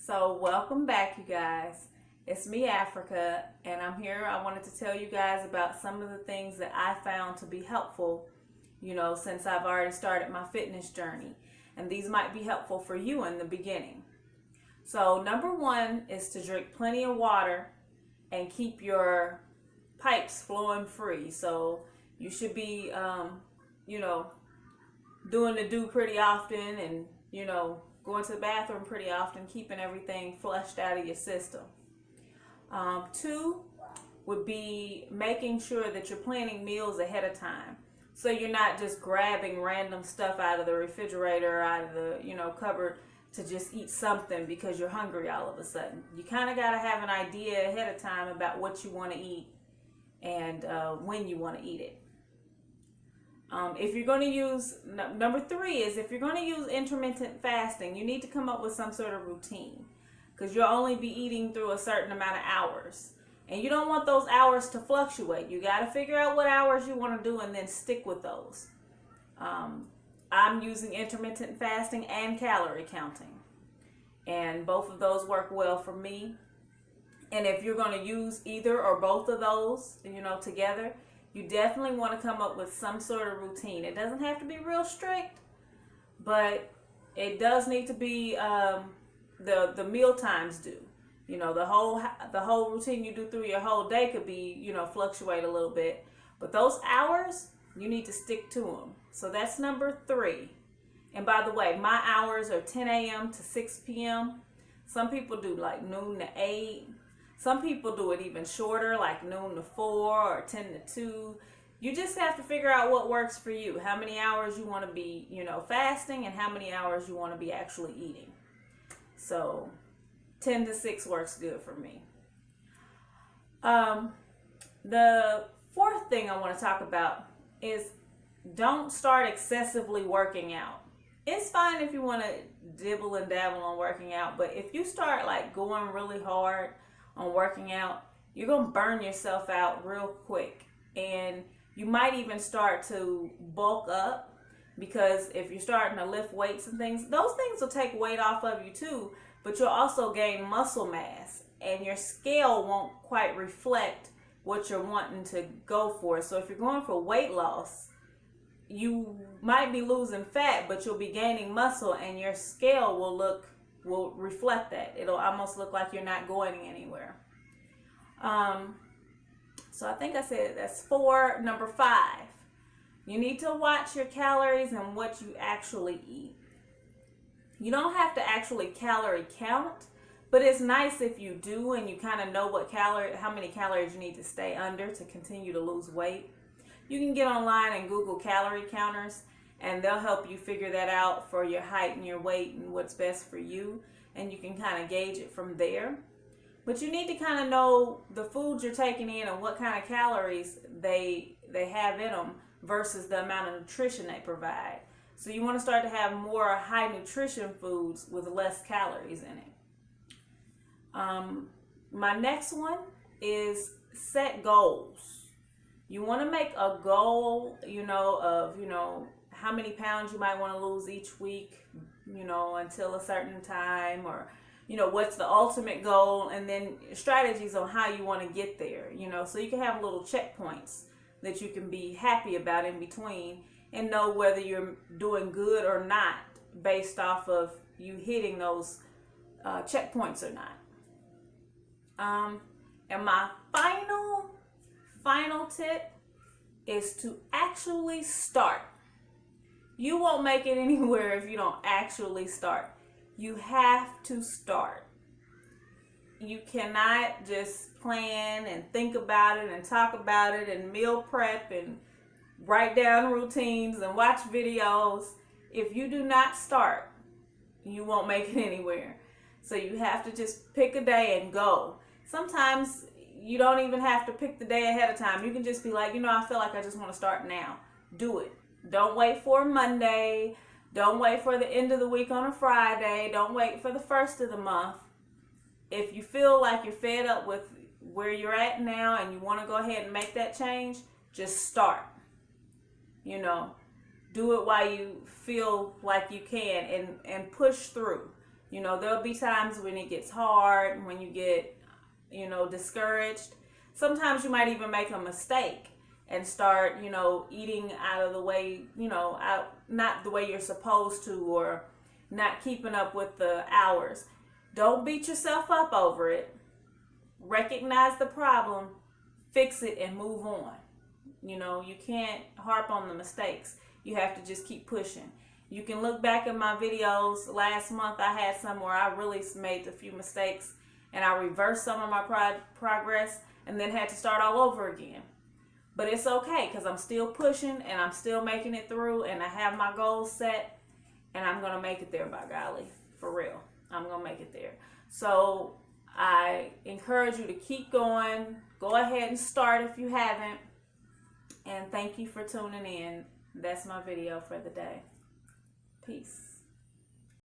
So, welcome back, you guys. It's me, Africa, and I'm here. I wanted to tell you guys about some of the things that I found to be helpful, since I've already started my fitness journey. And these might be helpful for you in the beginning. So, number one is to drink plenty of water and keep your pipes flowing free. So, you should be, doing the do pretty often and, going to the bathroom pretty often, keeping everything flushed out of your system. Two would be making sure that you're planning meals ahead of time. So you're not just grabbing random stuff out of the refrigerator or out of the, cupboard to just eat something because you're hungry all of a sudden. You kind of got to have an idea ahead of time about what you want to eat and when you want to eat it. If you're going to use, number three is if you're going to use intermittent fasting, you need to come up with some sort of routine because you'll only be eating through a certain amount of hours. And you don't want those hours to fluctuate. You got to figure out what hours you want to do and then stick with those. I'm using intermittent fasting and calorie counting. And both of those work well for me. And if you're going to use either or both of those, together, you definitely want to come up with some sort of routine. It doesn't have to be real strict, but it does need to be the meal times do. The whole routine you do through your whole day could be, fluctuate a little bit. But those hours, you need to stick to them. So that's number three. And by the way, my hours are 10 a.m. to 6 p.m. Some people do like noon to 8. Some people do it even shorter, like noon to 4 or 10 to 2. You just have to figure out what works for you. How many hours you want to be, fasting and how many hours you want to be actually eating. So 10 to 6 works good for me. The fourth thing I want to talk about is don't start excessively working out. It's fine if you want to dibble and dabble on working out, but if you start like going really hard on working out, you're going to burn yourself out real quick. And you might even start to bulk up because if you're starting to lift weights and things, those things will take weight off of you too, but you'll also gain muscle mass and your scale won't quite reflect what you're wanting to go for. So if you're going for weight loss, you might be losing fat, but you'll be gaining muscle and your scale will reflect that. It'll almost look like you're not going anywhere. So I think I said that's 4. Number 5, you need to watch your calories and what you actually eat. You don't have to actually calorie count, but it's nice if you do and you kind of know how many calories you need to stay under to continue to lose weight. You can get online and Google calorie counters, and they'll help you figure that out for your height and your weight and what's best for you. And you can kind of gauge it from there. But you need to kind of know the foods you're taking in and what kind of calories they have in them versus the amount of nutrition they provide. So you want to start to have more high nutrition foods with less calories in it. My next one is set goals. You want to make a goal, of how many pounds you might want to lose each week, until a certain time, or, what's the ultimate goal, and then strategies on how you want to get there, so you can have little checkpoints that you can be happy about in between and know whether you're doing good or not based off of you hitting those checkpoints or not. And my final tip is to actually start. You won't make it anywhere if you don't actually start. You have to start. You cannot just plan and think about it and talk about it and meal prep and write down routines and watch videos. If you do not start, you won't make it anywhere. So you have to just pick a day and go. Sometimes you don't even have to pick the day ahead of time. You can just be like, I feel like I just want to start now. Do it. Don't wait for Monday. Don't wait for the end of the week on a Friday. Don't wait for the first of the month. If you feel like you're fed up with where you're at now and you want to go ahead and make that change, just start. Do it while you feel like you can and push through. You know, there'll be times when it gets hard, when you get, discouraged. Sometimes you might even make a mistake and start, eating out of the way, not the way you're supposed to, or not keeping up with the hours. Don't beat yourself up over it. Recognize the problem, fix it, and move on. You can't harp on the mistakes. You have to just keep pushing. You can look back at my videos. Last month I had some where I really made a few mistakes and I reversed some of my progress and then had to start all over again. But it's okay because I'm still pushing and I'm still making it through, and I have my goals set, and I'm going to make it there, by golly. For real. I'm going to make it there. So I encourage you to keep going. Go ahead and start if you haven't. And thank you for tuning in. That's my video for the day. Peace.